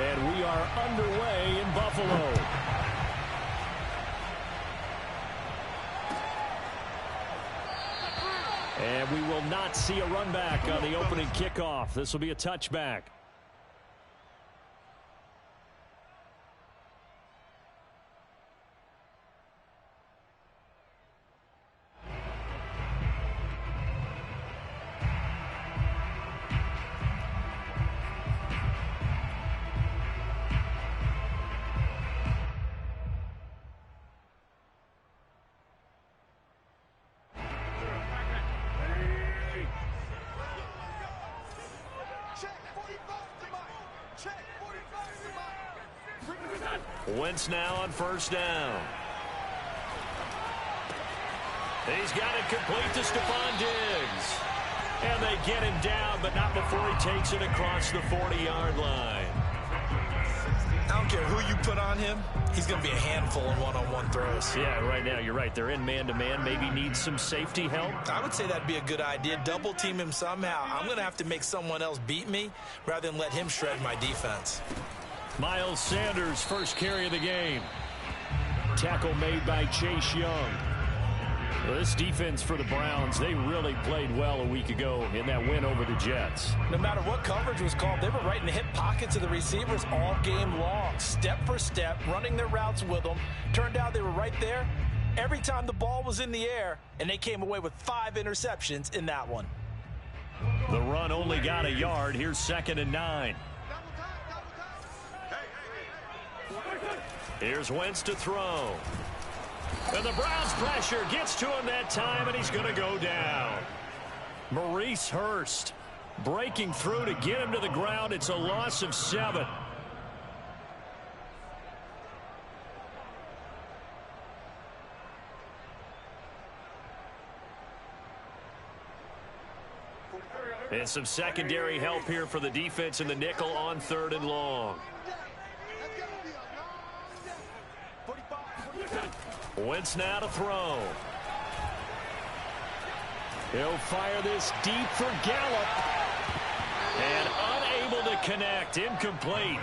And we are underway in Buffalo. And we will not see a run back on the opening kickoff. This will be a touchback. Wentz now on first down. He's got it complete to Stephon Diggs. And they get him down, but not before he takes it across the 40-yard line. I don't care who you put on him. He's going to be a handful in one-on-one throws. Yeah, right now, you're right. They're in man-to-man. Maybe needs some safety help. I would say that'd be a good idea. Double team him somehow. I'm going to have to make someone else beat me rather than let him shred my defense. Miles Sanders, first carry of the game. Tackle made by Chase Young. Well, this defense for the Browns, they really played well a week ago in that win over the Jets. No matter what coverage was called, they were right in the hip pockets of the receivers all game long. Step for step, running their routes with them. Turned out they were right there every time the ball was in the air, and they came away with 5 interceptions in that one. The run only got a yard. Here's 2nd and 9. Here's Wentz to throw. And the Browns pressure gets to him that time, and he's going to go down. Maurice Hurst breaking through to get him to the ground. It's a loss of 7. And some secondary help here for the defense in the nickel on 3rd and long. Wentz now to throw. He'll fire this deep for Gallup. And unable to connect. Incomplete.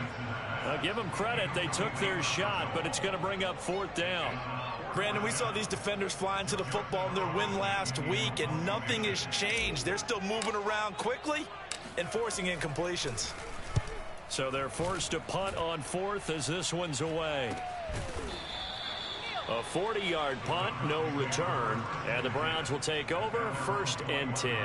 Now give them credit. They took their shot, but it's going to bring up 4th down. Brandon, we saw these defenders flying to the football in their win last week, and nothing has changed. They're still moving around quickly and forcing incompletions. So they're forced to punt on 4th as this one's away. A 40-yard punt, no return, and the Browns will take over 1st and 10.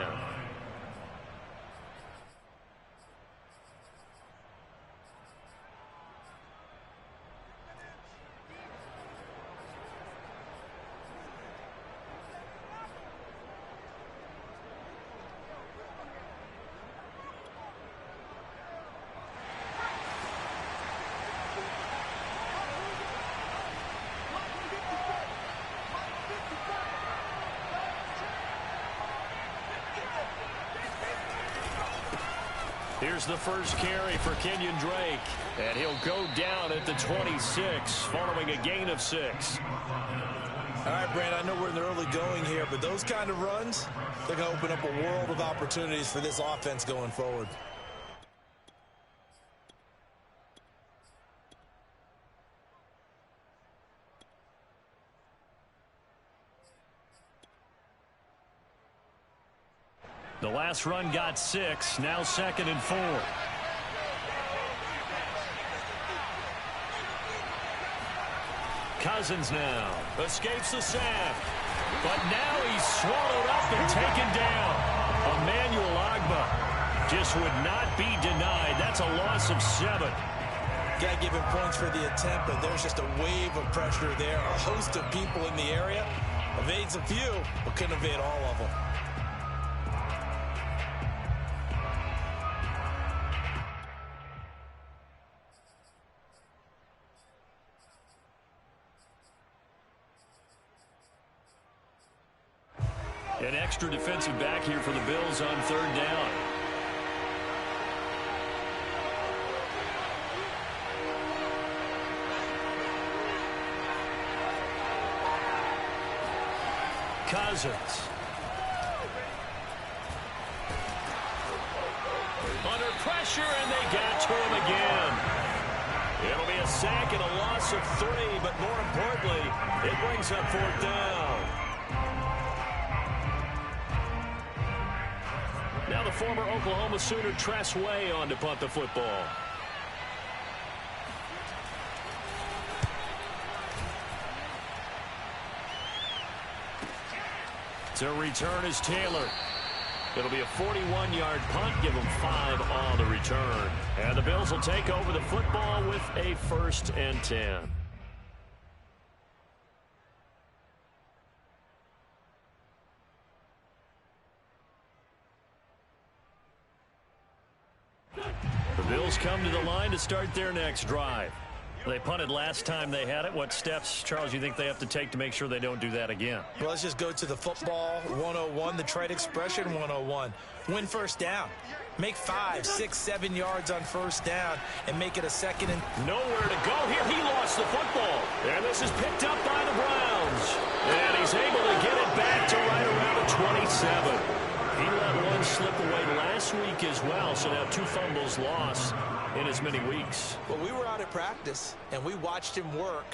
Here's the first carry for Kenyon Drake. And he'll go down at the 26 following a gain of 6. All right, Brandon, I know we're in the early going here, but those kind of runs, they're going to open up a world of opportunities for this offense going forward. The last run got 6. Now 2nd and 4. Cousins now escapes the sack. But now he's swallowed up and taken down. Emmanuel Ogbah just would not be denied. That's a loss of 7. Got to give him points for the attempt, but there's just a wave of pressure there. A host of people in the area. Evades a few, but couldn't evade all of them. An extra defensive back here for the Bills on 3rd down. Cousins. Under pressure, and they got to him again. It'll be a sack and a loss of 3, but more importantly, it brings up 4th down. Now the former Oklahoma Sooner Tress Way on to punt the football. To return is Taylor. It'll be a 41-yard punt. Give them 5 on the return. And the Bills will take over the football with a 1st and 10. The Bills come to the line to start their next drive. They punted last time they had it. What steps, Charles, you think they have to take to make sure they don't do that again? Well, let's just go to the football 101, the trade expression 101. Win first down. Make 5, 6, 7 yards on first down and make it a 2nd and... Nowhere to go here. He lost the football. And this is picked up by the Browns. And he's able to get it back to right around the 27. He let one slip away last week as well, so now 2 fumbles lost in as many weeks. Well, we were out at practice, and we watched him work.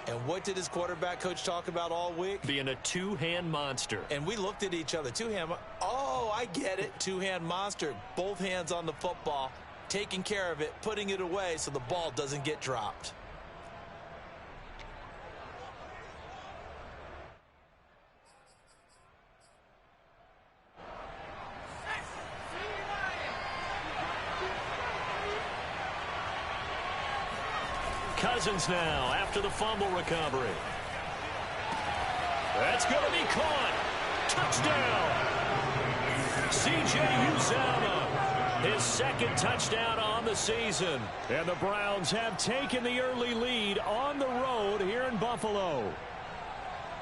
And what did his quarterback coach talk about all week? Being a 2-hand monster. And we looked at each other. 2-hand. Oh, I get it. 2-hand monster. Both hands on the football, taking care of it, putting it away so the ball doesn't get dropped. Cousins now after the fumble recovery. That's going to be caught. Touchdown. C.J. Uzomah, his 2nd touchdown on the season. And the Browns have taken the early lead on the road here in Buffalo.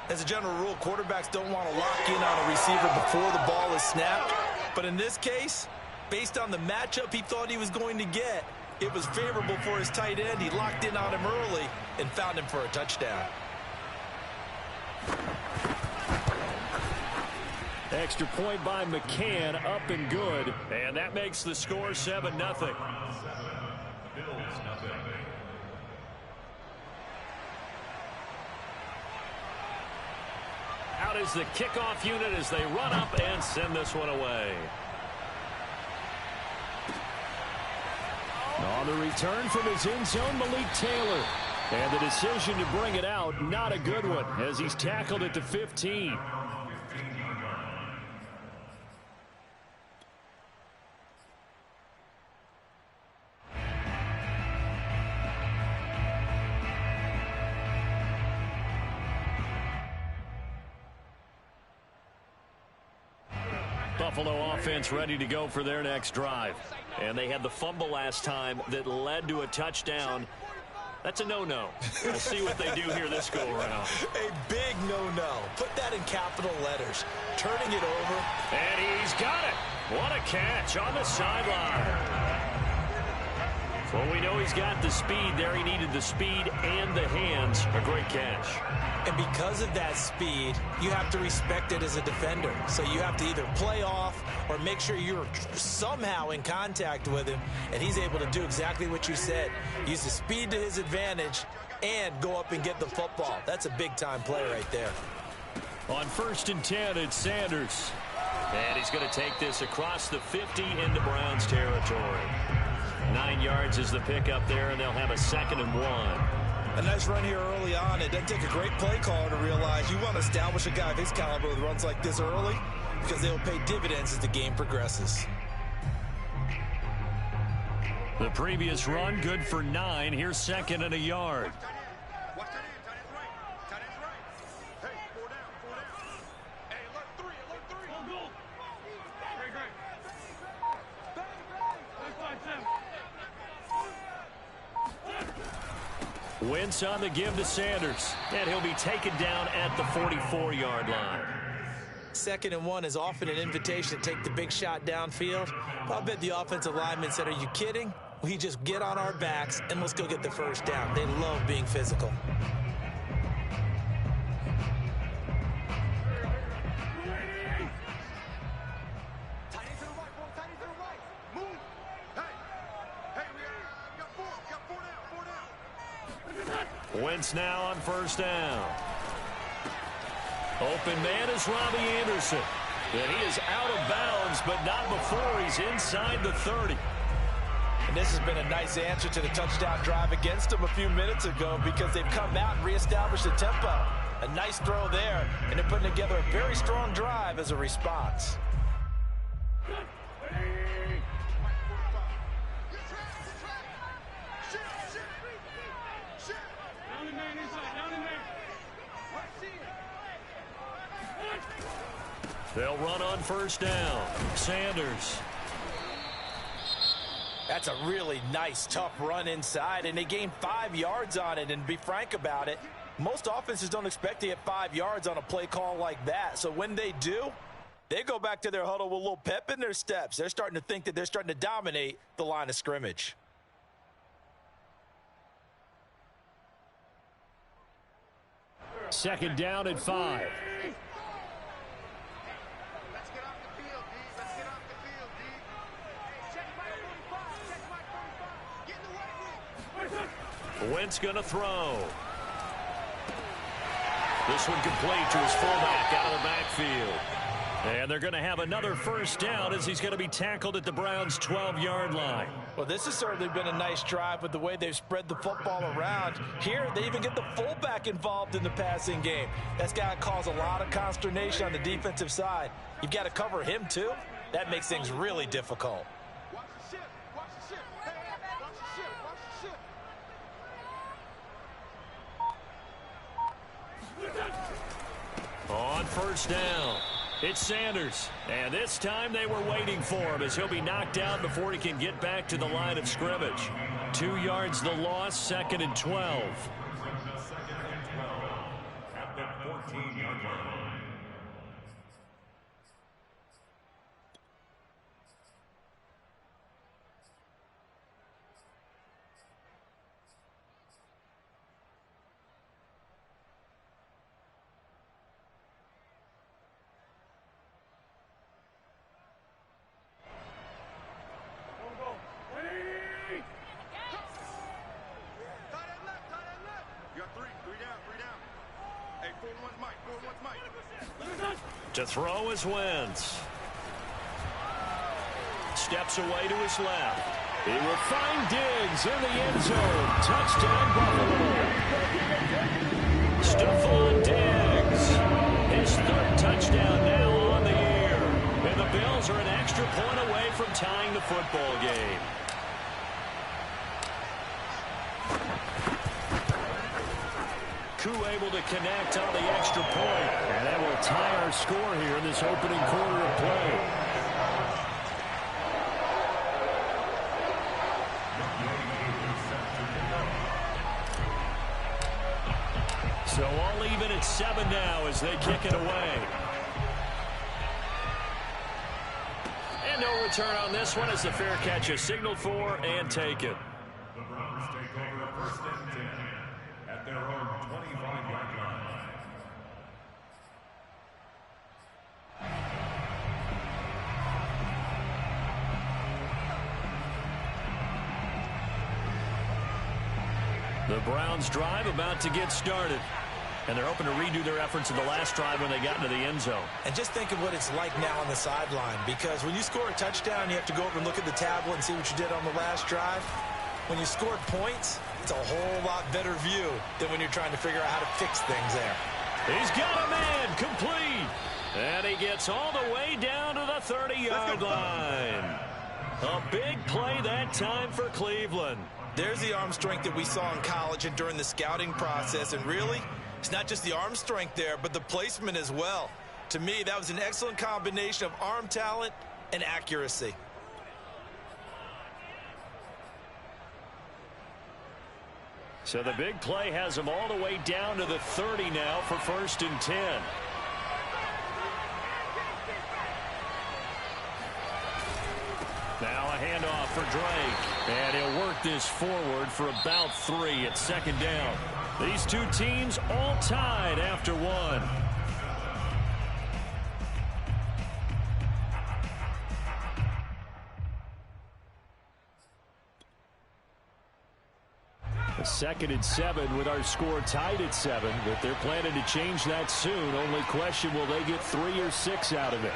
As a general rule, quarterbacks don't want to lock in on a receiver before the ball is snapped. But in this case, based on the matchup he thought he was going to get, it was favorable for his tight end. He locked in on him early and found him for a touchdown. Extra point by McCann, up and good. And that makes the score 7-0. Out is the kickoff unit as they run up and send this one away. On the return from his end zone, Malik Taylor. And the decision to bring it out, not a good one, as he's tackled at the 15. Buffalo offense ready to go for their next drive. And they had the fumble last time that led to a touchdown. That's a no-no. We'll see what they do here this go-around. A big no-no. Put that in capital letters. Turning it over. And he's got it. What a catch on the sideline. Well, we know he's got the speed there. He needed the speed and the hands. A great catch. And because of that speed, you have to respect it as a defender. So you have to either play off or make sure you're somehow in contact with him. And he's able to do exactly what you said. Use the speed to his advantage and go up and get the football. That's a big-time play right there. On 1st and 10, it's Sanders. And he's going to take this across the 50 into Browns territory. 9 yards is the pickup there, and they'll have a 2nd and 1. A nice run here early on. It doesn't take a great play caller to realize you want to establish a guy of his caliber with runs like this early because they will pay dividends as the game progresses. The previous run, good for 9. Here's 2nd and a yard. Wentz on the give to Sanders, and he'll be taken down at the 44-yard line. 2nd and 1 is often an invitation to take the big shot downfield. I'll bet the offensive lineman said, are you kidding? We just get on our backs and let's go get the first down. They love being physical. Wentz now on first down. Open man is Robbie Anderson. And he is out of bounds, but not before he's inside the 30. And this has been a nice answer to the touchdown drive against them a few minutes ago because they've come out and reestablished the tempo. A nice throw there, and they're putting together a very strong drive as a response. They'll run on first down. Sanders. That's a really nice, tough run inside, and they gained 5 yards on it. And to be frank about it, most offenses don't expect to get 5 yards on a play call like that. So when they do, they go back to their huddle with a little pep in their steps. They're starting to think that they're starting to dominate the line of scrimmage. Second down at 5. Wentz going to throw. This one complete to his fullback out of the backfield. And they're going to have another first down as he's going to be tackled at the Browns' 12-yard line. Well, this has certainly been a nice drive with the way they've spread the football around. Here, they even get the fullback involved in the passing game. That's got to cause a lot of consternation on the defensive side. You've got to cover him, too. That makes things really difficult. On first down, it's Sanders. And this time they were waiting for him as he'll be knocked out before he can get back to the line of scrimmage. 2 yards the loss, 2nd and 12. At the 14-yard line. To throw is Wentz. Steps away to his left. He will find Diggs in the end zone. Touchdown, Buffalo. Stephon Diggs. His 3rd touchdown now on the year. And the Bills are an extra point away from tying the football game. Koo able to connect on the extra point. And that will tie our score here in this opening quarter of play. So all even at 7 now as they kick it away. And no return on this one as the fair catch is signaled for and taken. The Browns take over 1st and 10 at their own 25-yard line. The Browns drive about to get started. And they're hoping to redo their efforts in the last drive when they got into the end zone. And just think of what it's like now on the sideline, because when you score a touchdown, you have to go over and look at the tablet and see what you did on the last drive. When you scored points, it's a whole lot better view than when you're trying to figure out how to fix things there. He's got a man complete. And he gets all the way down to the 30-yard line. A big play that time for Cleveland. There's the arm strength that we saw in college and during the scouting process. And really, it's not just the arm strength there, but the placement as well. To me, that was an excellent combination of arm talent and accuracy. So the big play has him all the way down to the 30 now for 1st and 10. Now a handoff for Drake. And he'll work this forward for about 3 at 2nd down. These two teams all tied after 1. 2nd and 7 with our score tied at 7, but they're planning to change that soon. Only question, will they get 3 or 6 out of it?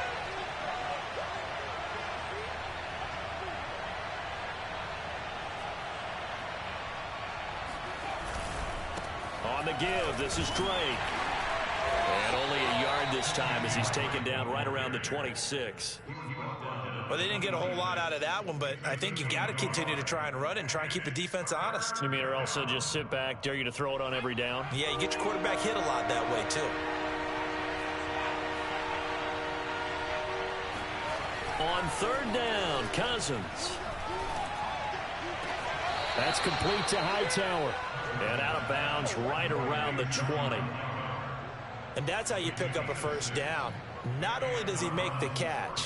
On the give, this is Drake. And only a yard this time as he's taken down right around the 26. Well, they didn't get a whole lot out of that one, but I think you've got to continue to try and run and try and keep the defense honest. You mean, or also just sit back, dare you to throw it on every down? Yeah, you get your quarterback hit a lot that way, too. On 3rd down, Cousins. That's complete to Hightower. And out of bounds right around the 20. And that's how you pick up a 1st down. Not only does he make the catch,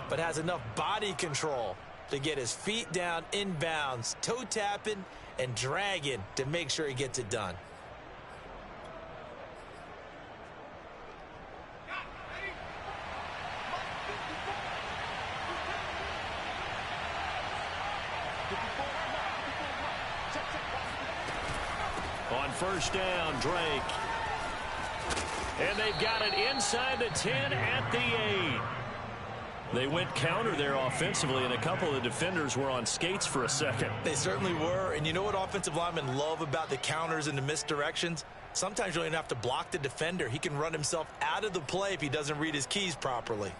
but has enough body control to get his feet down inbounds, toe tapping and dragging to make sure he gets it done. On 1st down, Drake. And they've got it inside the 10 at the 8. They went counter there offensively, and a couple of the defenders were on skates for a second. They certainly were, and you know what offensive linemen love about the counters and the misdirections? Sometimes you don't even have to block the defender. He can run himself out of the play if he doesn't read his keys properly.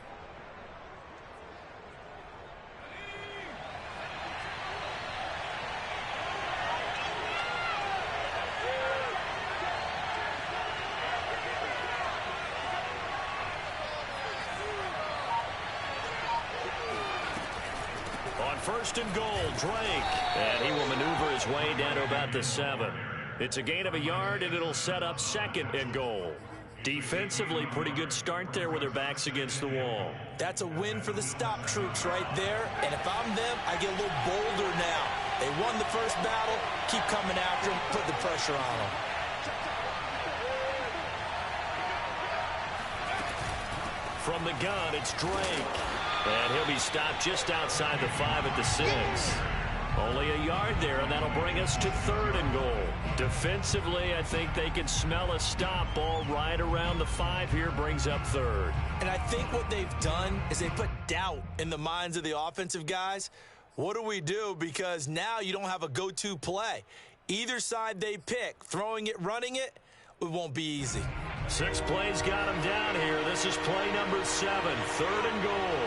On 1st and goal, Drake. And he will maneuver his way down to about the 7. It's a gain of a yard, and it'll set up 2nd and goal. Defensively, pretty good start there with their backs against the wall. That's a win for the stop troops right there. And if I'm them, I get a little bolder now. They won the 1st battle. Keep coming after them. Put the pressure on them. From the gun, it's Drake. And he'll be stopped just outside the 5 at the 6. Only a yard there, and that'll bring us to 3rd and goal. Defensively, I think they can smell a stop. Ball right around the 5 here brings up 3rd. And I think what they've done is they put doubt in the minds of the offensive guys. What do we do? Because now you don't have a go-to play. Either side they pick, throwing it, running it, it won't be easy. 6 plays got him down here. This is play number 7, 3rd and goal.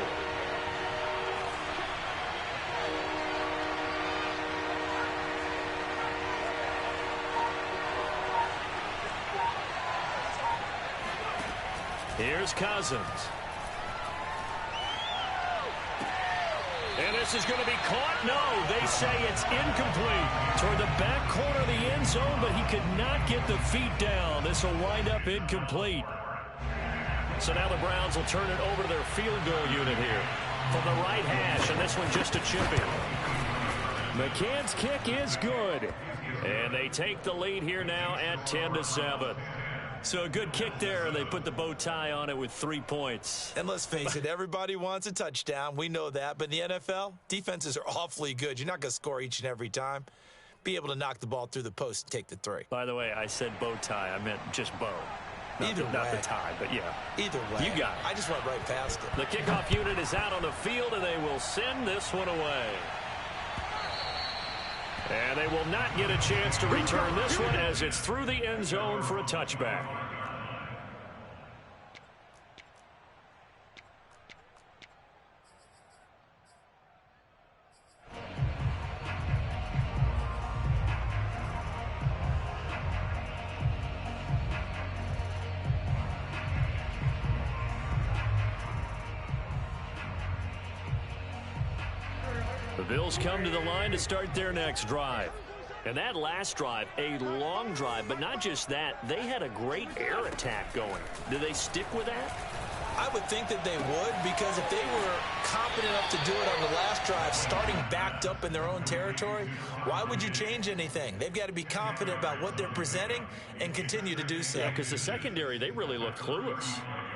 Here's Cousins. And this is going to be caught. No, they say it's incomplete. Toward the back corner of the end zone, but he could not get the feet down. This will wind up incomplete. So now the Browns will turn it over to their field goal unit here. From the right hash, and this one just a chip in. McCann's kick is good. And they take the lead here now at 10-7. So a good kick there, and they put the bow tie on it with 3 points. And let's face it, everybody wants a touchdown. We know that. But in the NFL, defenses are awfully good. You're not going to score each and every time. Be able to knock the ball through the post and take the 3. By the way, I said bow tie. I meant just bow. Not the tie, but yeah. Either way. You got it. I just went right past it. The kickoff unit is out on the field, and they will send this one away. And they will not get a chance to return this one as it's through the end zone for a touchback. The Bills come to the line to start their next drive. And that last drive, a long drive, but not just that, they had a great air attack going. Do they stick with that? I would think that they would, because if they were confident enough to do it on the last drive, starting backed up in their own territory, why would you change anything? They've got to be confident about what they're presenting and continue to do so. Yeah, because the secondary, they really looked clueless.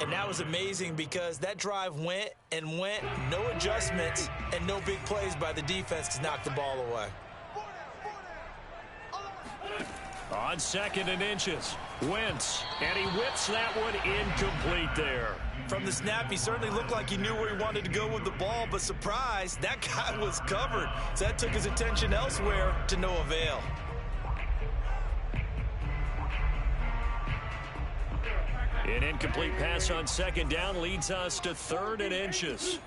And that was amazing because that drive went and went, no adjustments, and no big plays by the defense to knock the ball away. On 2nd and inches, Wentz, and he whips that one incomplete there. From the snap, he certainly looked like he knew where he wanted to go with the ball, but surprise, that guy was covered. So that took his attention elsewhere to no avail. An incomplete pass on 2nd down leads us to 3rd and inches.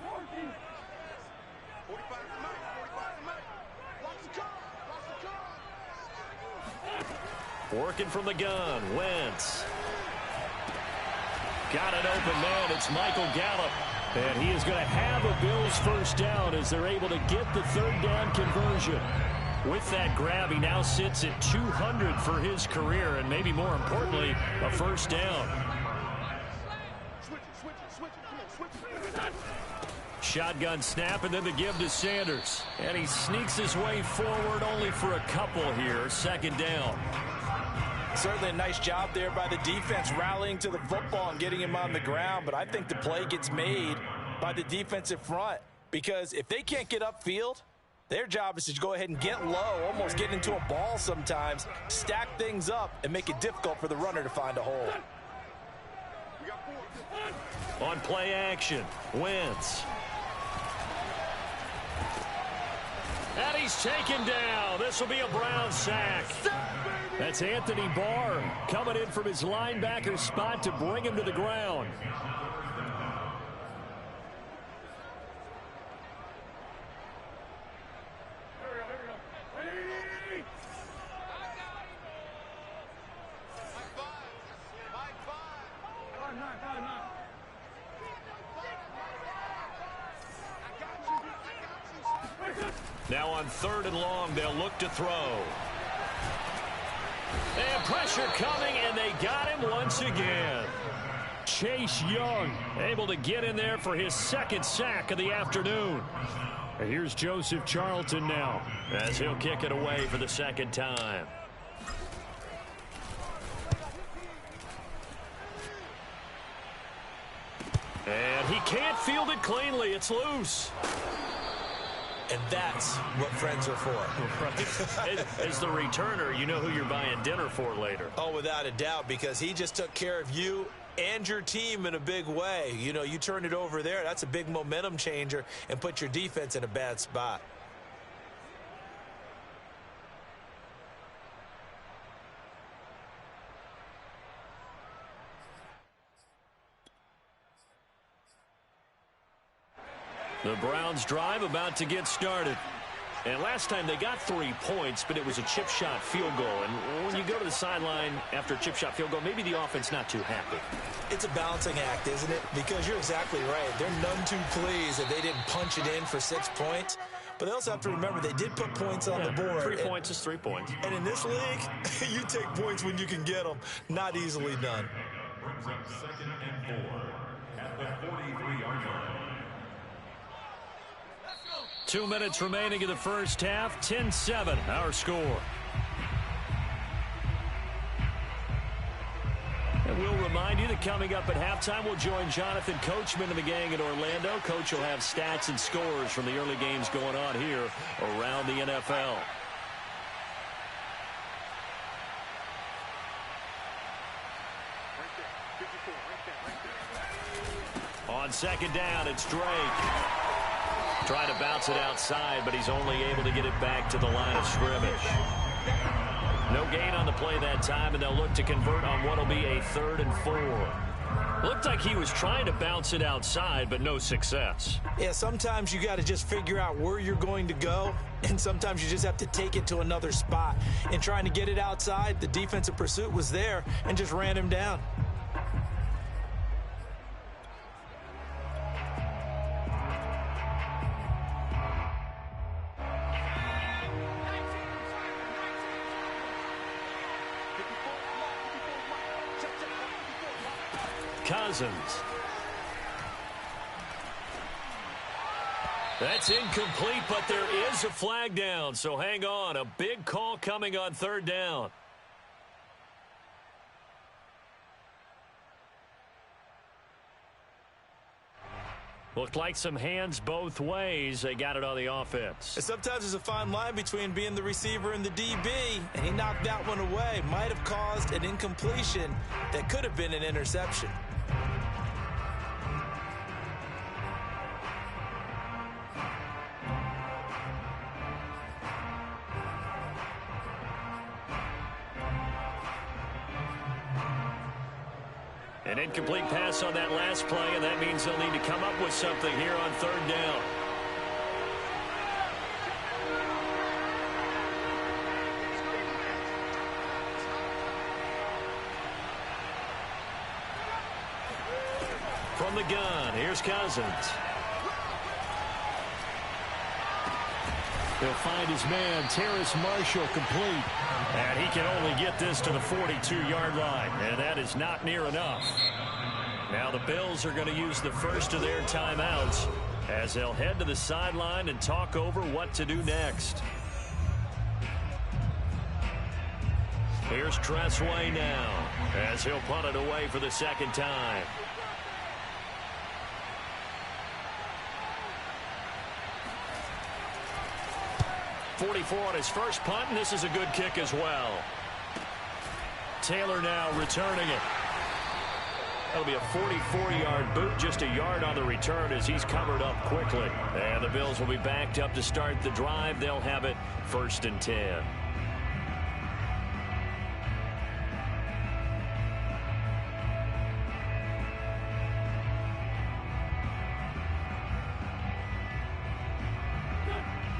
Working from the gun, Wentz. Got an open man, it's Michael Gallup. And he is going to have a Bills first down as they're able to get the 3rd down conversion. With that grab, he now sits at 200 for his career, and maybe more importantly, a first down. Shotgun snap, and then the give to Sanders. And he sneaks his way forward only for a couple here, 2nd down. Certainly a nice job there by the defense rallying to the football and getting him on the ground, but I think the play gets made by the defensive front because if they can't get upfield, their job is to go ahead and get low, almost get into a ball sometimes, stack things up, and make it difficult for the runner to find a hole. On play action, Wentz. And he's taken down. This will be a Brown sack. That's Anthony Barr coming in from his linebacker spot to bring him to the ground. Now on 3rd and long, they'll look to throw. And pressure coming, and they got him once again. Chase Young able to get in there for his 2nd sack of the afternoon. And here's Joseph Charlton now as he'll kick it away for the 2nd time. And he can't field it cleanly. It's loose. And that's what friends are for. Right. As the returner, you know who you're buying dinner for later. Oh, without a doubt, because he just took care of you and your team in a big way. You know, you turn it over there, that's a big momentum changer and put your defense in a bad spot. The Browns drive about to get started. And last time they got 3 points, but it was a chip shot field goal. And when you go to the sideline after a chip shot field goal, maybe the offense not too happy. It's a balancing act, isn't it? Because you're exactly right. They're none too pleased that they didn't punch it in for 6 points. But they also have to remember they did put points on the board. 3 points is 3 points. And in this league, you take points when you can get them. Not easily done. Brings up 2nd and 4 at the 43-yard line. 2 minutes remaining in the first half. 10-7, our score. And we'll remind you that coming up at halftime, we'll join Jonathan Coachman and the gang in Orlando. Coach will have stats and scores from the early games going on here around the NFL. On 2nd down, it's Drake. Trying to bounce it outside, but he's only able to get it back to the line of scrimmage. No gain on the play that time, and they'll look to convert on what will be a 3rd and 4. Looked like he was trying to bounce it outside, but no success. Yeah, sometimes you got to just figure out where you're going to go, and sometimes you just have to take it to another spot. And trying to get it outside, the defensive pursuit was there and just ran him down. Cousins. That's incomplete, but there is a flag down, so hang on. A big call coming on 3rd down. Looked like some hands both ways. They got it on the offense. And sometimes there's a fine line between being the receiver and the DB, and he knocked that one away. Might have caused an incompletion that could have been an interception. An incomplete pass on that last play, and that means they'll need to come up with something here on third down. From the gun, here's Cousins. He'll find his man, Terrace Marshall, complete. And he can only get this to the 42-yard line, and that is not near enough. Now the Bills are going to use the first of their timeouts as they'll head to the sideline and talk over what to do next. Here's Tressway now as he'll punt it away for the second time. .44 on his first punt, and this is a good kick as well. Taylor now returning it. That'll be a 44-yard boot, just a yard on the return as he's covered up quickly. And the Bills will be backed up to start the drive. They'll have it 1st and 10.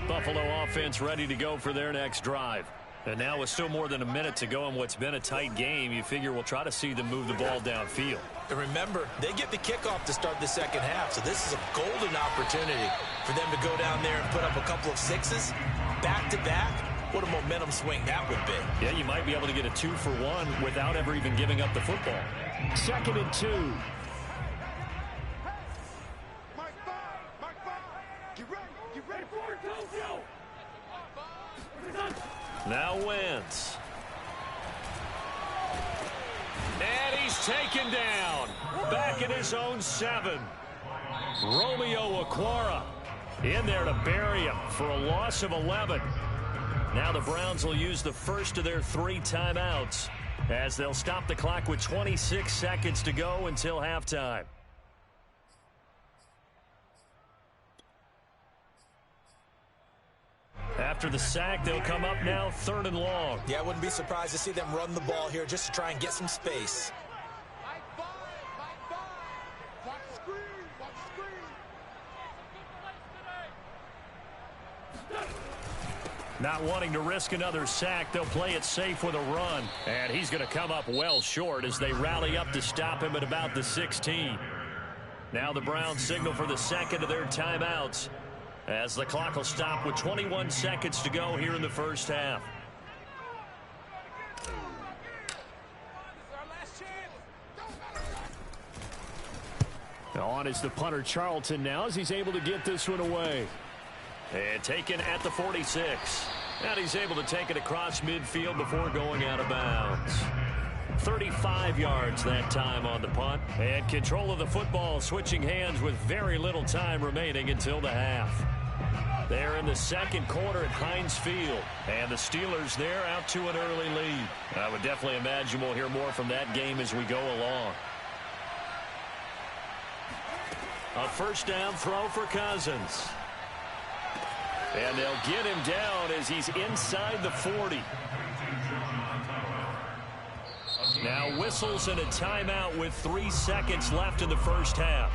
Buffalo offense ready to go for their next drive. And now with still more than a minute to go in what's been a tight game, you figure we'll try to see them move the ball downfield. And remember, they get the kickoff to start the second half, so this is a golden opportunity for them to go down there and put up a couple of sixes back-to-back. What a momentum swing that would be. Yeah, you might be able to get a 2-for-1 without ever even giving up the football. 2nd and 2. Now Wentz. And he's taken down. Back in his own 7. Romeo Okwara in there to bury him for a loss of 11. Now the Browns will use the first of their 3 timeouts as they'll stop the clock with 26 seconds to go until halftime. After the sack, they'll come up now 3rd and long. Yeah, I wouldn't be surprised to see them run the ball here just to try and get some space. Not wanting to risk another sack, they'll play it safe with a run. And he's going to come up well short as they rally up to stop him at about the 16. Now the Browns signal for the second of their timeouts, as the clock will stop with 21 seconds to go here in the first half. On is the punter Charlton now as he's able to get this one away. And taken at the 46. And he's able to take it across midfield before going out of bounds. 35 yards that time on the punt. And control of the football switching hands with very little time remaining until the half. They're in the second quarter at Heinz Field. And the Steelers there out to an early lead. I would definitely imagine we'll hear more from that game as we go along. A first down throw for Cousins. And they'll get him down as he's inside the 40. Now whistles and a timeout with 3 seconds left in the first half.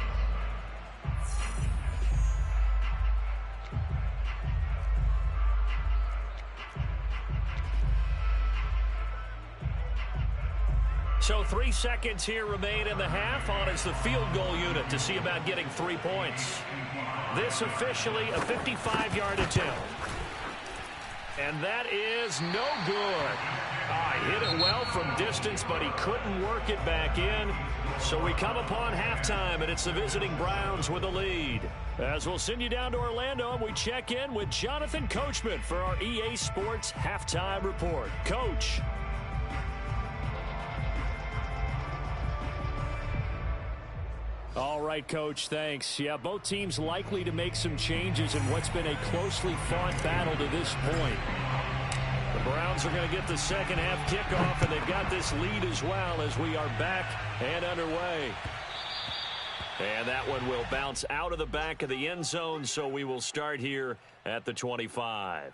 So 3 seconds here remain in the half. On is the field goal unit to see about getting 3 points. This officially a 55-yard attempt. And that is no good. He hit it well from distance, but he couldn't work it back in. So we come upon halftime, and it's the visiting Browns with a lead. As we'll send you down to Orlando, and we check in with Jonathan Coachman for our EA Sports Halftime Report. Coach. All right, Coach, thanks. Yeah, both teams likely to make some changes in what's been a closely fought battle to this point. The Browns are going to get the second half kickoff, and they've got this lead as well as we are back and underway. And that one will bounce out of the back of the end zone, so we will start here at the 25.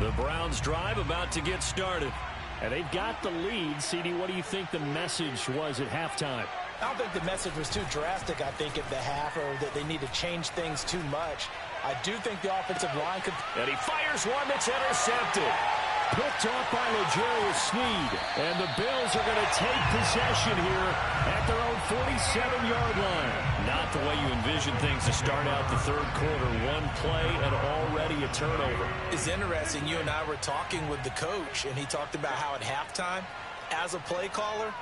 The Browns drive about to get started. And they've got the lead. CD, what do you think the message was at halftime? I don't think the message was too drastic, I think, at the half, or that they need to change things too much. I do think the offensive line could... And he fires one that's intercepted. Picked off by L'Jarius Sneed. And the Bills are going to take possession here at their own 47-yard line. Not the way you envision things to start out the third quarter. One play and already a turnover. It's interesting. You and I were talking with the coach, and he talked about how at halftime, as a play caller,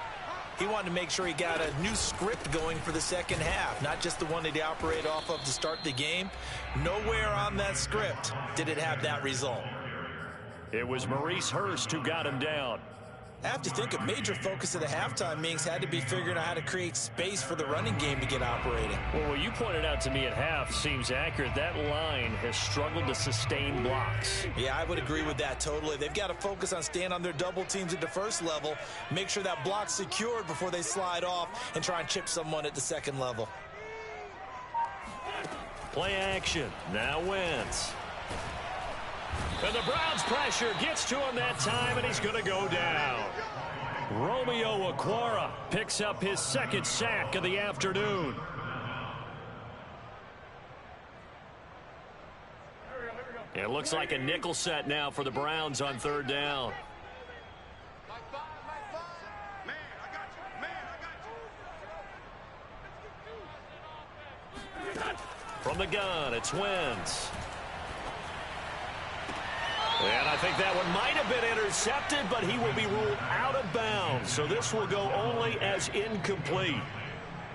he wanted to make sure he got a new script going for the second half, not just the one that he operated off of to start the game. Nowhere on that script did it have that result. It was Maurice Hurst who got him down. I have to think a major focus of the halftime meetings had to be figuring out how to create space for the running game to get operating. Well, what you pointed out to me at half seems accurate. That line has struggled to sustain blocks. Yeah, I would agree with that totally. They've got to focus on staying on their double teams at the first level, make sure that block's secured before they slide off and try and chip someone at the second level. Play action. Now Wentz. And the Browns pressure gets to him that time, and he's going to go down. Romeo Okwara picks up his second sack of the afternoon. It looks like a nickel set now for the Browns on third down. From the gun, it's Wentz. And I think that one might have been intercepted, but he will be ruled out of bounds. So this will go only as incomplete.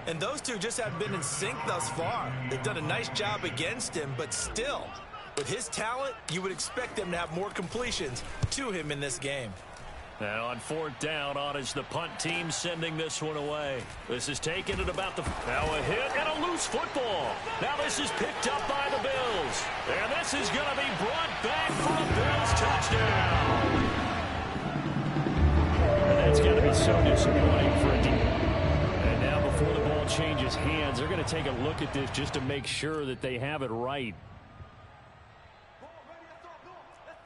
And those two just have been in sync thus far. They've done a nice job against him, but still, with his talent, you would expect them to have more completions to him in this game. And on fourth down, on is the punt team sending this one away. This is taken at about the... Now a hit and a loose football. Now this is picked up by the Bills. And this is going to be brought back for a Bills touchdown. And that's got to be so disappointing for a team. And now before the ball changes hands, they're going to take a look at this just to make sure that they have it right.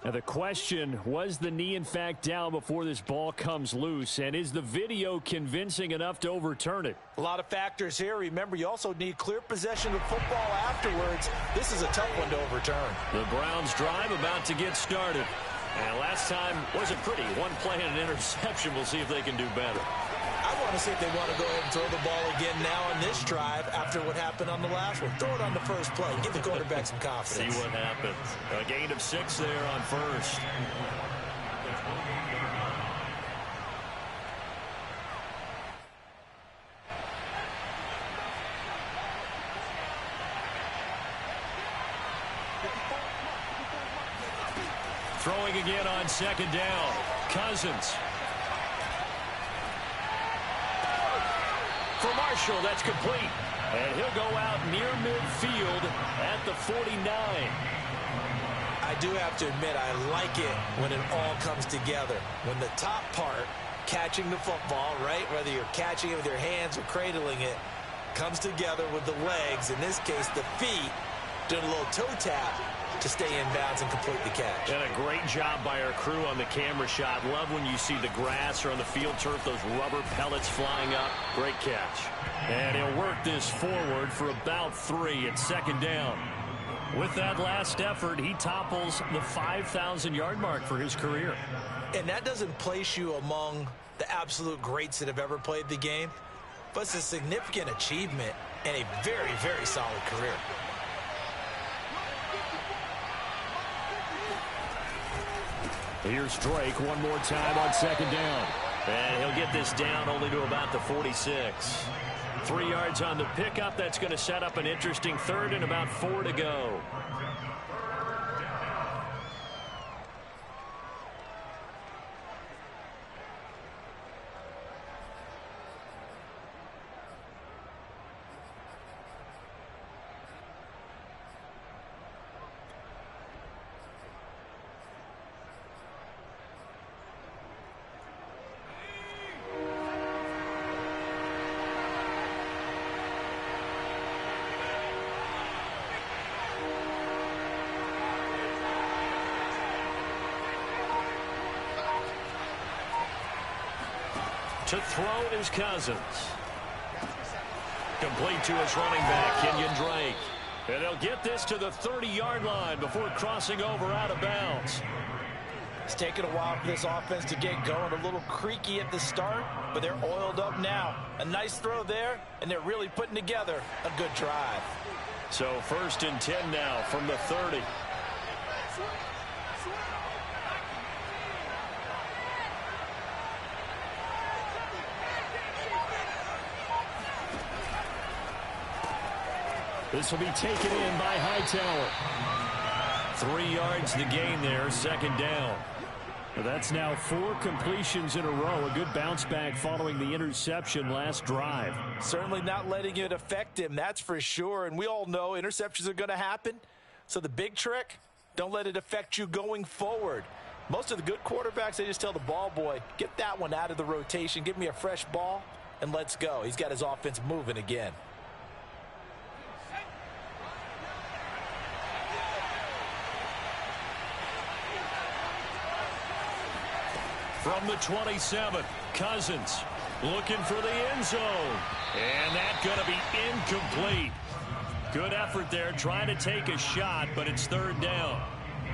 Now the question, was the knee in fact down before this ball comes loose? And is the video convincing enough to overturn it? A lot of factors here. Remember, you also need clear possession of football afterwards. This is a tough one to overturn. The Browns drive about to get started. And last time wasn't pretty. One play and an interception. We'll see if they can do better. I want to see if they want to go ahead and throw the ball again now on this drive after what happened on the last one. Throw it on the first play. Give the quarterback some confidence. See what happens. A gain of 6 there on first. Throwing again on second down. Cousins. For Marshall, that's complete. And he'll go out near midfield at the 49. I do have to admit, I like it when it all comes together. When the top part, catching the football, right, whether you're catching it with your hands or cradling it, comes together with the legs, in this case the feet, doing a little toe tap to stay in bounds and complete the catch. And a great job by our crew on the camera shot. Love when you see the grass or on the field turf, those rubber pellets flying up. Great catch. And he'll work this forward for about 3 at second down. With that last effort, he topples the 5,000-yard mark for his career. And that doesn't place you among the absolute greats that have ever played the game, but it's a significant achievement and a very, very solid career. Here's Drake one more time on second down. And he'll get this down only to about the 46. 3 yards on the pickup. That's going to set up an interesting third and about 4 to go. To throw is Cousins. Complete to his running back, Kenyon Drake. And they'll get this to the 30-yard line before crossing over out of bounds. It's taken a while for this offense to get going. A little creaky at the start, but they're oiled up now. A nice throw there, and they're really putting together a good drive. So 1st and 10 now from the 30. This will be taken in by Hightower. 3 yards the gain there, 2nd down. Well, that's now 4 completions in a row. A good bounce back following the interception last drive. Certainly not letting it affect him, that's for sure. And we all know interceptions are going to happen. So the big trick, don't let it affect you going forward. Most of the good quarterbacks, they just tell the ball boy, get that one out of the rotation, give me a fresh ball, and let's go. He's got his offense moving again. From the 27, Cousins looking for the end zone. And that's going to be incomplete. Good effort there, trying to take a shot, but it's 3rd down.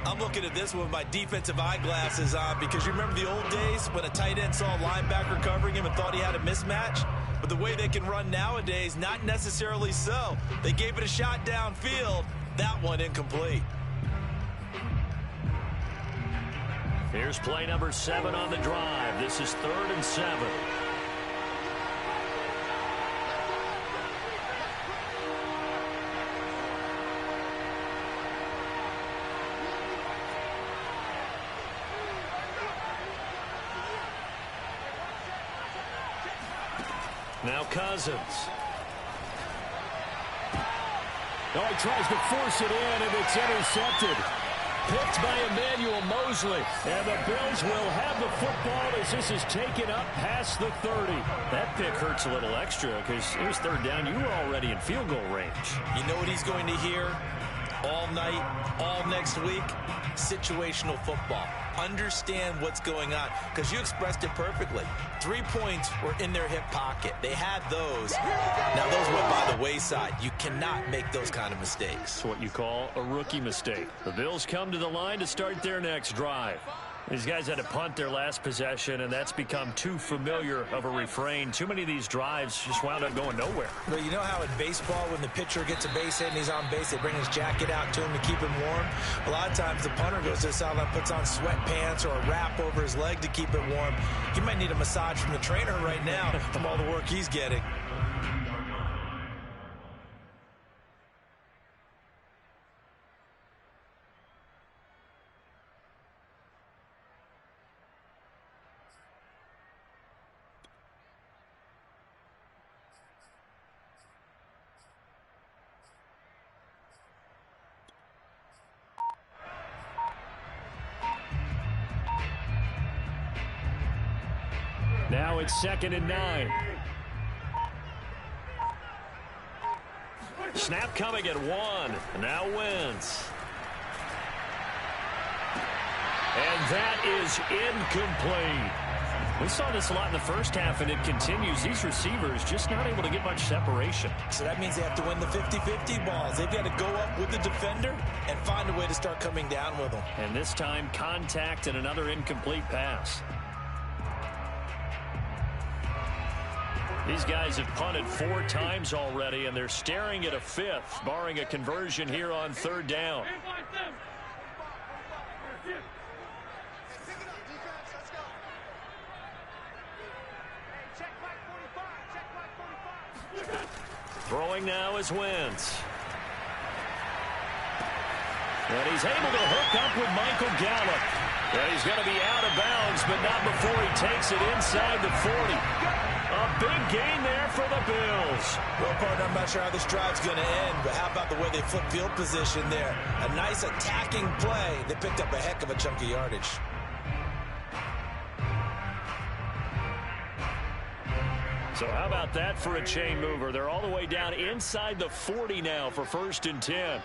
I'm looking at this with my defensive eyeglasses on because you remember the old days when a tight end saw a linebacker covering him and thought he had a mismatch? But the way they can run nowadays, not necessarily so. They gave it a shot downfield. That one incomplete. Here's play number 7 on the drive. This is 3rd and 7. Now Cousins. Oh, he tries to force it in, and it's intercepted. Picked by Emmanuel Mosley. And the Bills will have the football as this is taken up past the 30. That pick hurts a little extra because it was 3rd down. You were already in field goal range. You know what he's going to hear all night, all next week? Situational football. Understand what's going on because you expressed it perfectly. 3 points were in their hip pocket. They had those. Now those went by the wayside. You cannot make those kind of mistakes. It's what you call a rookie mistake. The Bills come to the line to start their next drive. These guys had to punt their last possession, and that's become too familiar of a refrain. Too many of these drives just wound up going nowhere. But you know how in baseball, when the pitcher gets a base hit and he's on base, they bring his jacket out to him to keep him warm? A lot of times the punter goes to the sideline, puts on sweatpants or a wrap over his leg to keep it warm. He might need a massage from the trainer right now from all the work he's getting. Now it's 2nd and 9. Snap coming at 1. Now Wentz. And that is incomplete. We saw this a lot in the first half, and it continues. These receivers just not able to get much separation. So that means they have to win the 50-50 balls. They've got to go up with the defender and find a way to start coming down with them. And this time, contact and another incomplete pass. These guys have punted 4 times already, and they're staring at a 5th, barring a conversion here on 3rd down. Throwing now is Wentz. And he's able to hook up with Michael Gallup. And he's going to be out of bounds, but not before he takes it inside the 40. A big gain there for the Bills. Well, partner, I'm not sure how this drive's going to end, but how about the way they flip field position there? A nice attacking play. They picked up a heck of a chunk of yardage. So how about that for a chain mover? They're all the way down inside the 40 now for 1st and 10.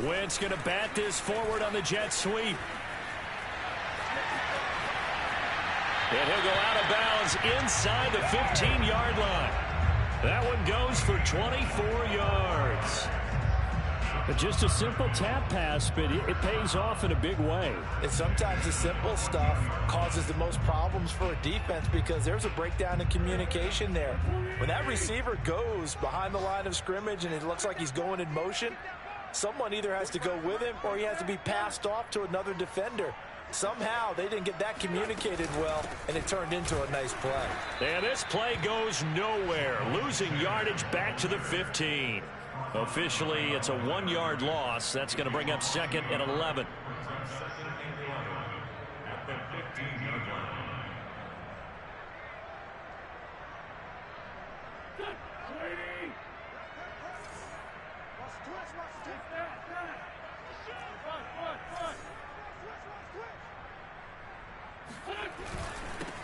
Wentz going to bat this forward on the jet sweep. And he'll go out of bounds inside the 15-yard line. That one goes for 24 yards. But just a simple tap pass, but it pays off in a big way. And sometimes the simple stuff causes the most problems for a defense because there's a breakdown in communication there. When that receiver goes behind the line of scrimmage and it looks like he's going in motion, someone either has to go with him or he has to be passed off to another defender. Somehow they didn't get that communicated well, and it turned into a nice play. And this play goes nowhere, losing yardage back to the 15. Officially, it's a 1-yard loss. That's going to bring up 2nd and 11. At the 15-yard line.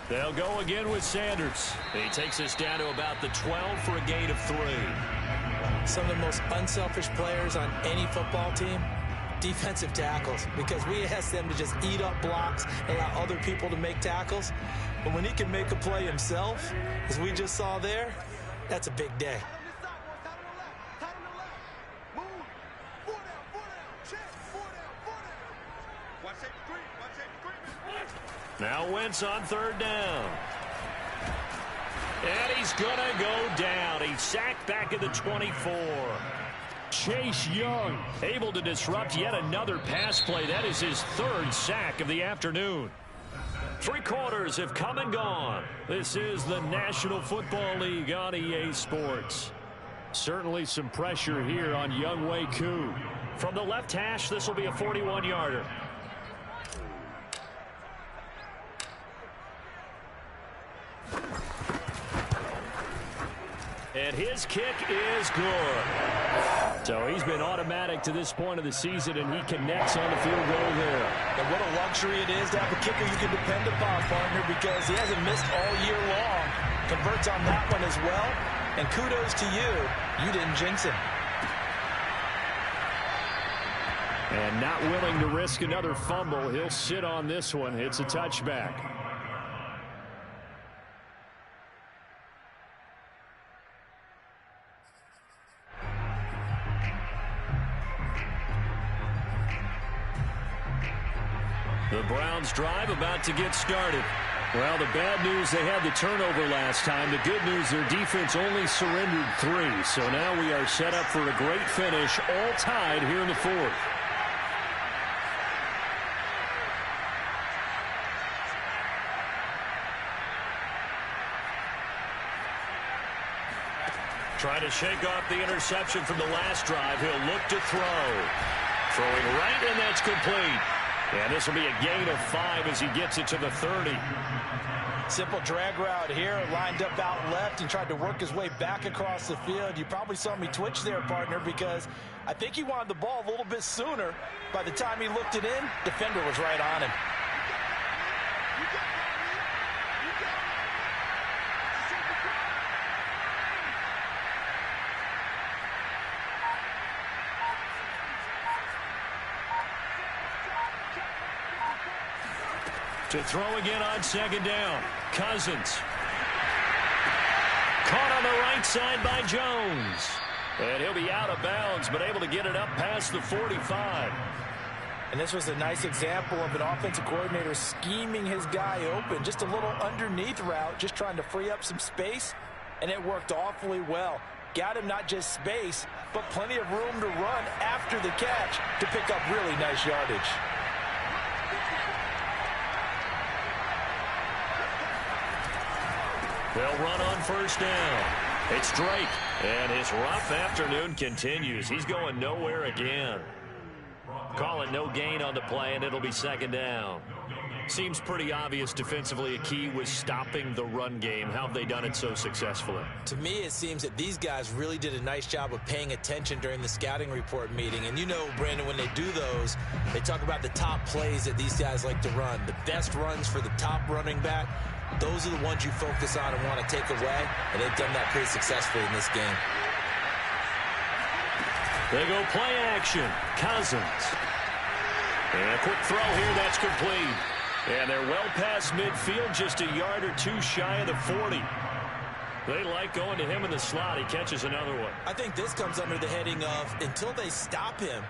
They'll go again with Sanders. He takes us down to about the 12 for a gain of 3. Some of the most unselfish players on any football team, defensive tackles, because we ask them to just eat up blocks, allow other people to make tackles. But when he can make a play himself, as we just saw there, that's a big day. Now Wentz on 3rd down. And he's going to go down. He's sacked back at the 24. Chase Young able to disrupt yet another pass play. That is his 3rd sack of the afternoon. 3 quarters have come and gone. This is the National Football League on EA Sports. Certainly some pressure here on Younghoe Koo. From the left hash, this will be a 41-yarder. And his kick is good. So he's been automatic to this point of the season, and he connects on the field goal there. And what a luxury it is to have a kicker you can depend upon, partner, because he hasn't missed all year long. Converts on that one as well. And kudos to you. You didn't jinx him. And not willing to risk another fumble. He'll sit on this one. It's a touchback. The Browns drive about to get started. Well, the bad news, they had the turnover last time. The good news, their defense only surrendered 3. So now we are set up for a great finish, all tied here in the 4th. Trying to shake off the interception from the last drive. He'll look to throw. Throwing right, and that's complete. And this will be a gain of 5 as he gets it to the 30. Simple drag route here, lined up out left and tried to work his way back across the field. You probably saw me twitch there, partner, because I think he wanted the ball a little bit sooner. By the time he looked it in, defender was right on him. To throw again on 2nd down. Cousins. Caught on the right side by Jones. And he'll be out of bounds, but able to get it up past the 45. And this was a nice example of an offensive coordinator scheming his guy open. Just a little underneath route, just trying to free up some space. And it worked awfully well. Got him not just space, but plenty of room to run after the catch to pick up really nice yardage. They'll run on first down. It's Drake, and his rough afternoon continues. He's going nowhere again. Call it no gain on the play, and it'll be second down. Seems pretty obvious defensively a key was stopping the run game. How have they done it so successfully? To me, it seems that these guys really did a nice job of paying attention during the scouting report meeting. And you know, Brandon, when they do those, they talk about the top plays that these guys like to run. The best runs for the top running back, those are the ones you focus on and want to take away. And they've done that pretty successfully in this game. They go play action. Cousins. And a quick throw here. That's complete. And they're well past midfield, just a yard or two shy of the 40. They like going to him in the slot. He catches another one. I think this comes under the heading of until they stop him,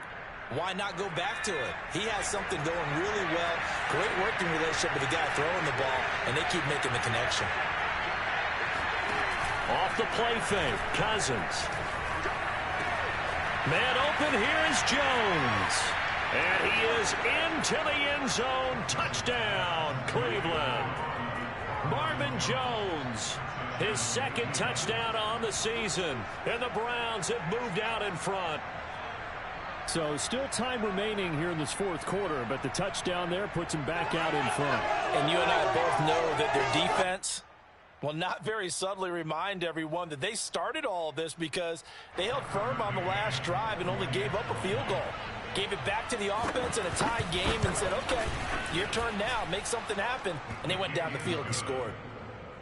why not go back to it? He has something going really well. Great working relationship with the guy throwing the ball, and they keep making the connection. Off the play fake, Cousins. Man open, here is Jones. And he is into the end zone. Touchdown, Cleveland. Marvin Jones, his second touchdown on the season. And the Browns have moved out in front. So still time remaining here in this fourth quarter, but the touchdown there puts him back out in front. And you and I both know that their defense will not very subtly remind everyone that they started all of this because they held firm on the last drive and only gave up a field goal. Gave it back to the offense in a tie game and said, okay, your turn now, make something happen. And they went down the field and scored.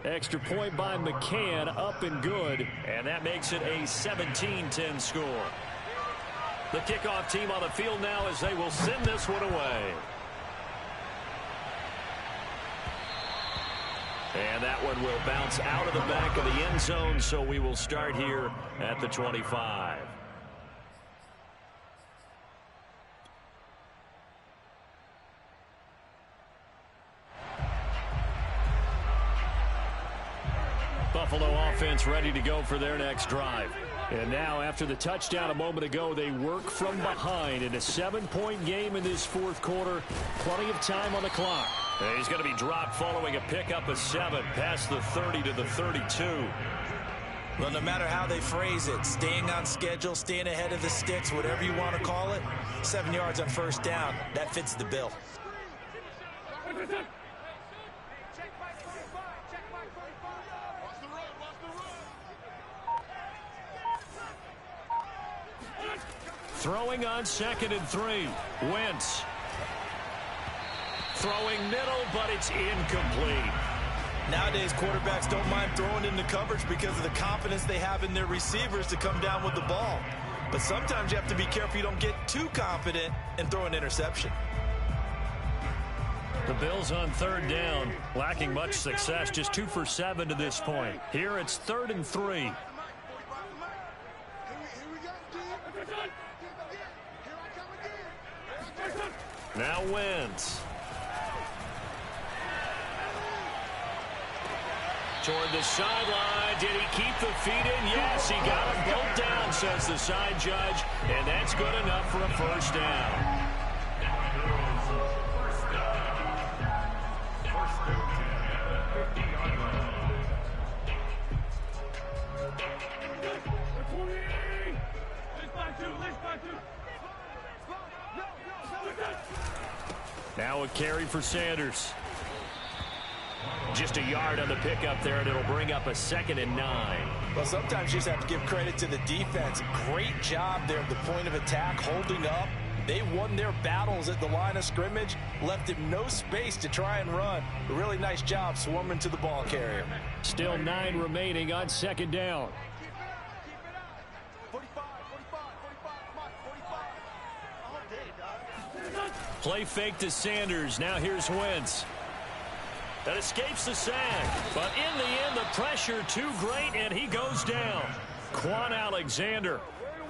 Extra point by McCann, up and good. And that makes it a 17-10 score. The kickoff team on the field now as they will send this one away. And that one will bounce out of the back of the end zone, so we will start here at the 25. Buffalo offense ready to go for their next drive. And now, after the touchdown a moment ago, they work from behind in a 7-point game in this fourth quarter. Plenty of time on the clock. And he's going to be dropped following a pickup of 7 past the 30 to the 32. Well, no matter how they phrase it, staying on schedule, staying ahead of the sticks, whatever you want to call it, 7 yards on first down, that fits the bill. Throwing on 2nd and 3. Wentz. Throwing middle, but it's incomplete. Nowadays, quarterbacks don't mind throwing into coverage because of the confidence they have in their receivers to come down with the ball. But sometimes you have to be careful you don't get too confident and throw an interception. The Bills on 3rd down, lacking much success, just 2 for 7 to this point. Here it's 3rd and 3. Now Wentz. Toward the sideline. Did he keep the feet in? Yes, he got them both down, says the side judge. And that's good enough for a first down. Now a carry for Sanders. Just a yard on the pickup there, and it'll bring up a 2nd and 9. Well, sometimes you just have to give credit to the defense. Great job there at the point of attack, holding up. They won their battles at the line of scrimmage, left him no space to try and run. A really nice job swarming to the ball carrier. Still 9 remaining on 2nd down. Play fake to Sanders. Now here's Wentz. That escapes the sack. But in the end, the pressure too great, and he goes down. Quan Alexander.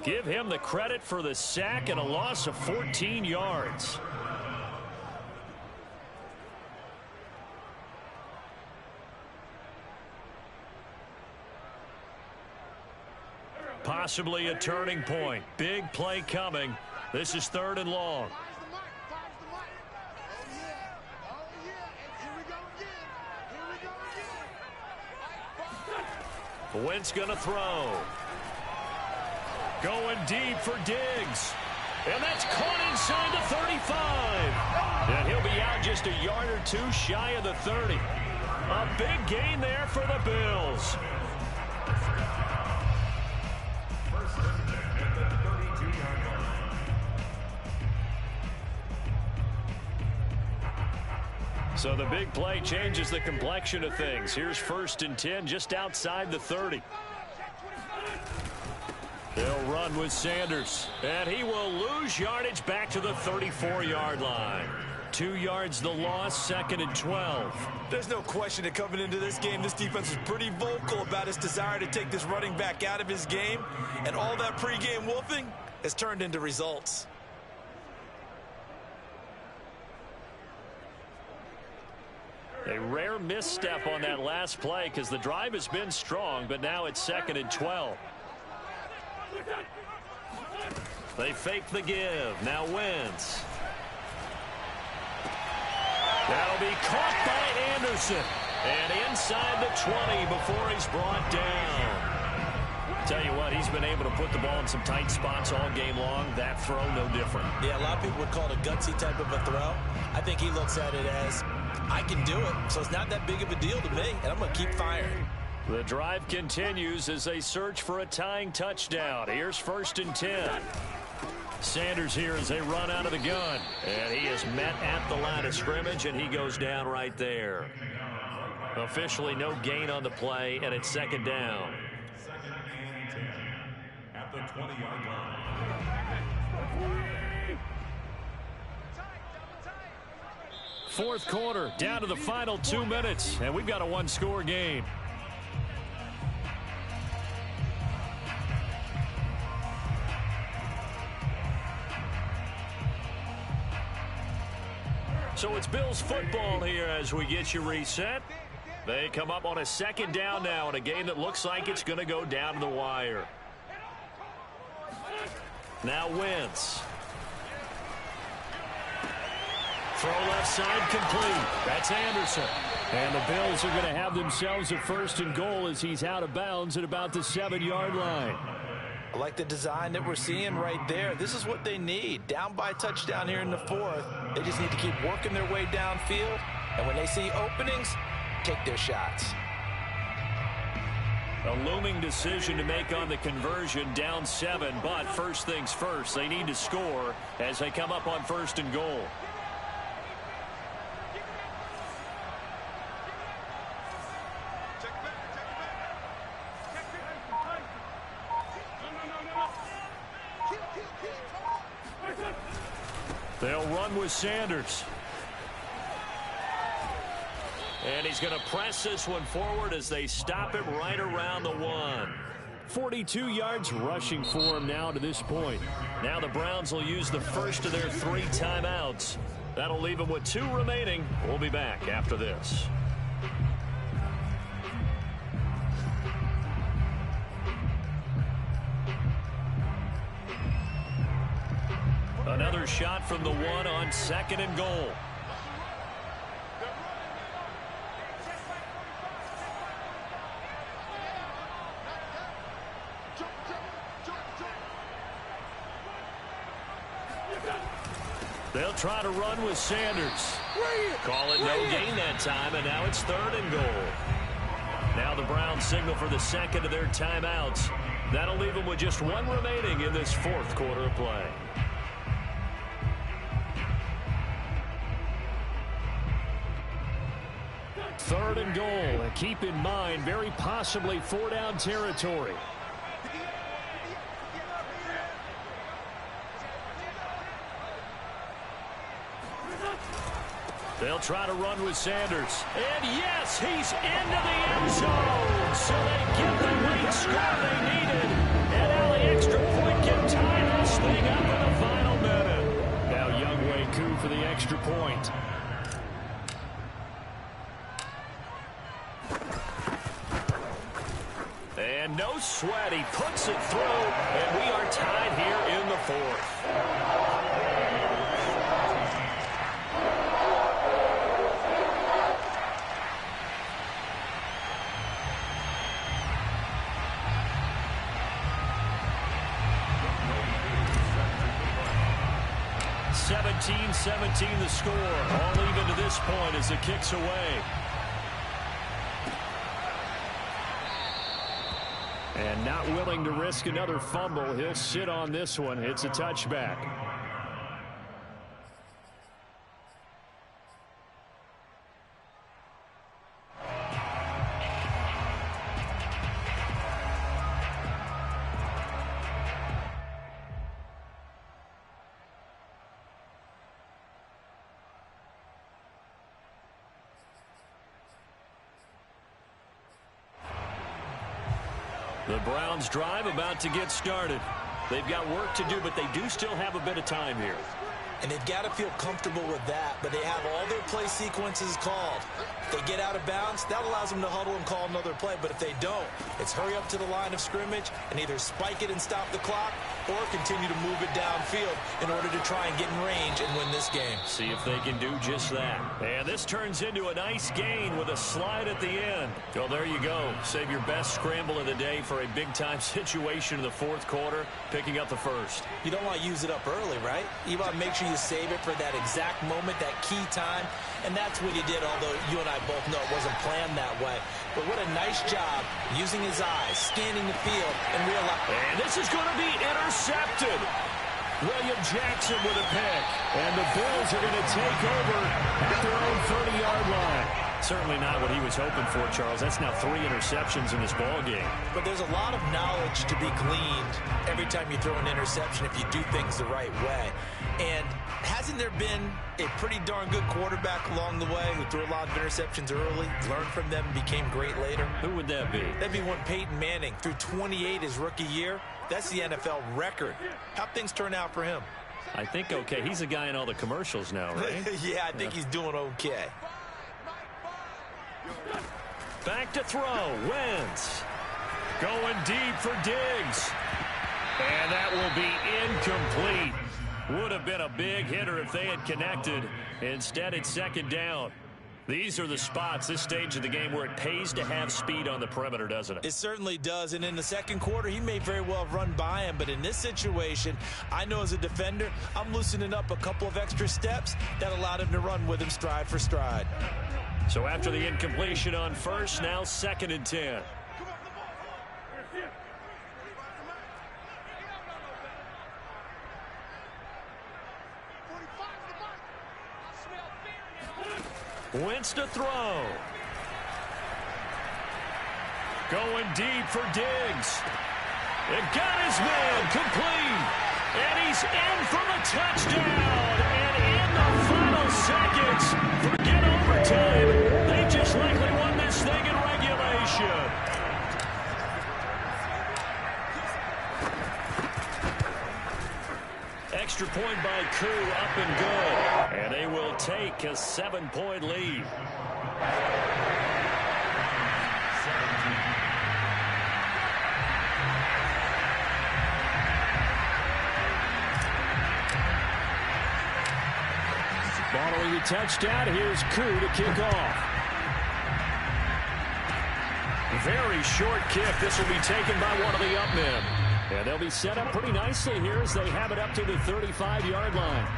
Give him the credit for the sack and a loss of 14 yards. Possibly a turning point. Big play coming. This is 3rd and long. Wentz going to throw. Going deep for Diggs. And that's caught inside the 35. And he'll be out just a yard or two shy of the 30. A big gain there for the Bills. So the big play changes the complexion of things. Here's 1st and 10 just outside the 30. They'll run with Sanders, and he will lose yardage back to the 34-yard line. 2 yards the loss, 2nd and 12. There's no question that coming into this game, this defense was pretty vocal about its desire to take this running back out of his game, and all that pregame wolfing has turned into results. A rare misstep on that last play because the drive has been strong, but now it's 2nd and 12. They fake the give. Now Wentz. That'll be caught by Anderson. And inside the 20 before he's brought down. Tell you what, he's been able to put the ball in some tight spots all game long. That throw, no different. Yeah, a lot of people would call it a gutsy type of a throw. I think he looks at it as, I can do it, so it's not that big of a deal to me, and I'm going to keep firing. The drive continues as they search for a tying touchdown. Here's 1st and 10. Sanders here as they run out of the gun. And he is met at the line of scrimmage, and he goes down right there. Officially no gain on the play, and it's 2nd down. 2nd and 10 at the 20-yard line. Fourth quarter, down to the final 2 minutes, and we've got a one-score game. So it's Bills football here as we get you reset. They come up on a 2nd down now in a game that looks like it's going to go down to the wire. Now Wentz. Throw left side complete. That's Anderson. And the Bills are going to have themselves a 1st and goal as he's out of bounds at about the 7-yard line. I like the design that we're seeing right there. This is what they need. Down by a touchdown here in the 4th. They just need to keep working their way downfield. And when they see openings, take their shots. A looming decision to make on the conversion, down 7. But first things first, they need to score as they come up on 1st and goal. They'll run with Sanders. And he's going to press this one forward as they stop it right around the 1. 42 yards rushing for him now to this point. Now the Browns will use the first of their 3 timeouts. That'll leave them with 2 remaining. We'll be back after this. Another shot from the 1 on 2nd and goal. They'll try to run with Sanders. Call it no gain that time, and now it's 3rd and goal. Now the Browns signal for the 2nd of their timeouts. That'll leave them with just 1 remaining in this 4th quarter of play. Third and goal. And keep in mind, very possibly 4-down territory. They'll try to run with Sanders. And yes, he's into the end zone. So they get the late score they needed. And now the extra point can tie this thing up in the final minute. Now Younghoe Koo for the extra point. And no sweat. He puts it through. And we are tied here in the 4th. 19-17 the score. All even to this point as the kick's away. And not willing to risk another fumble. He'll sit on this one. It's a touchback. The Browns drive about to get started. They've got work to do, but they do still have a bit of time here. And they've got to feel comfortable with that, but they have all their play sequences called. If they get out of bounds, that allows them to huddle and call another play. But if they don't, it's hurry up to the line of scrimmage and either spike it and stop the clock or continue to move it downfield in order to try and get in range and win this game. See if they can do just that. And this turns into a nice gain with a slide at the end. So there you go. Save your best scramble of the day for a big-time situation in the fourth quarter, picking up the first. You don't want to use it up early, right? You want to make sure you save it for that exact moment, that key time. And that's what he did, although you and I both know it wasn't planned that way. But what a nice job using his eyes, scanning the field, and realizing. And this is going to be intercepted. William Jackson with a pick. And the Bills are going to take over at their own 30-yard line. Certainly not what he was hoping for, Charles. That's now 3 interceptions in this ball game. But there's a lot of knowledge to be gleaned every time you throw an interception if you do things the right way. And hasn't there been a pretty darn good quarterback along the way who threw a lot of interceptions early, learned from them, and became great later? Who would that be? That'd be one Peyton Manning. Threw 28 his rookie year. That's the NFL record. How'd things turn out for him? I think okay. He's a guy in all the commercials now, right? Yeah, I think he's doing okay. Back to throw. Wentz. Going deep for Diggs. And that will be incomplete. Would have been a big hitter if they had connected. Instead, it's second down. These are the spots, this stage of the game, where it pays to have speed on the perimeter, doesn't it? It certainly does. And in the second quarter, he may very well have run by him. But in this situation, I know as a defender, I'm loosening up a couple of extra steps that allowed him to run with him stride for stride. So after the incompletion on first, now 2nd and 10. Wentz to throw. Going deep for Diggs. It got his man complete. And he's in for the touchdown. And in the final seconds, forget overtime. They just likely won this thing in regulation. Extra point by Koo, up and good. And they will take a 7-point lead. Following the touchdown, here's Koo to kick off. Very short kick. This will be taken by one of the up men. And they'll be set up pretty nicely here as they have it up to the 35-yard line.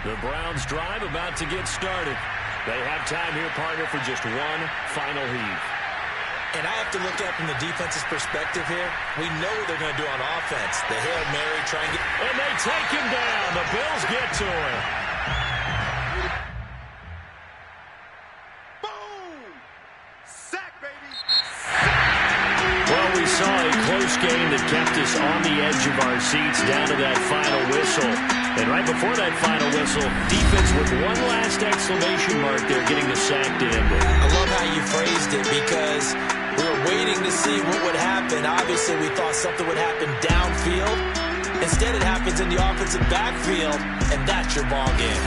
The Browns drive about to get started. They have time here, partner, for just one final heave. And I have to look at it from the defense's perspective here. We know what they're going to do on offense. The Hail Mary, try and get... And they take him down. The Bills get to him. Well, we saw a close game that kept us on the edge of our seats down to that final whistle. And right before that final whistle, defense with one last exclamation mark there, getting the sack to end it. I love how you phrased it because we were waiting to see what would happen. Obviously, we thought something would happen downfield. Instead, it happens in the offensive backfield, and that's your ball game.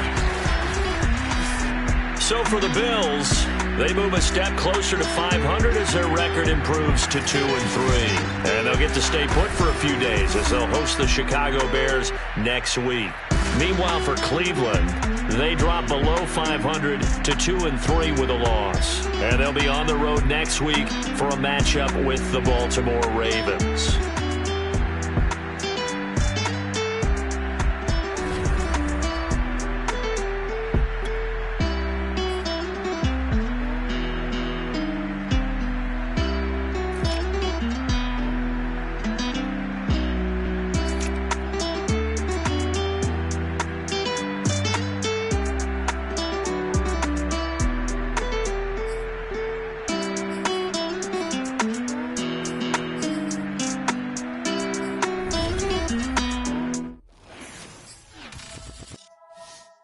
So for the Bills, they move a step closer to 500 as their record improves to 2-3. And they'll get to stay put for a few days as they'll host the Chicago Bears next week. Meanwhile, for Cleveland, they drop below 500 to 2-3 with a loss. And they'll be on the road next week for a matchup with the Baltimore Ravens.